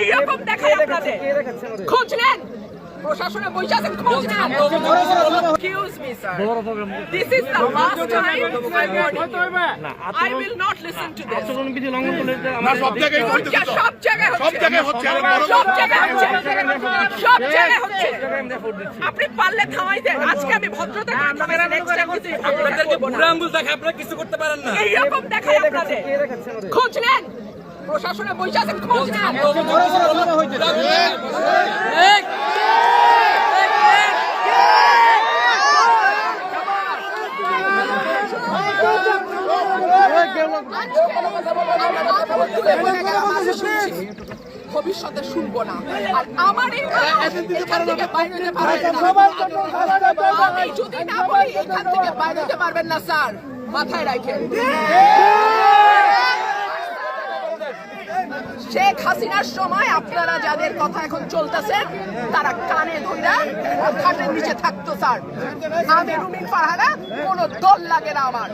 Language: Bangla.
এইরকম দেখায় আপনাদের খোঁজ নেন প্রশাসনে বসে আছেন খোঁজ নেন excuse me sir this is the last time I will not listen to this আচরণ বিধি লঙ্ঘন করলে না সব জায়গায় করতেছে তো। সব জায়গায় সব জায়গায় হচ্ছে সব জায়গায় হচ্ছে আপনি পারলে থামাই দেন আজকে আমি ভদ্রতা করে থামাইছি নেক্সট টাইম কিছু আপনাদেরকে বুড়া আঙ্গুল দেখে আপনারা কিছু করতে পারেন না। এইরকম দেখায় আপনাদের খোঁজ নেন প্রশাসনে বসে আছেন খোঁজ নেন ভবিষ্যতে শুনবো না আর আমার এই এখান থেকে বাইরে যেতে পারবেন না আমি যদি না বলি এখান থেকে বাইরে যেতে পারবেন না স্যার মাথায় রাখেন শেখ হাসিনার সময় আপনারা যাদের কথা এখন চলতেছেন তারা কানে ধইরা খাটের নিচে থাকতো স্যার আমি রুমিন ফারহানা কোনো দল লাগে না আমার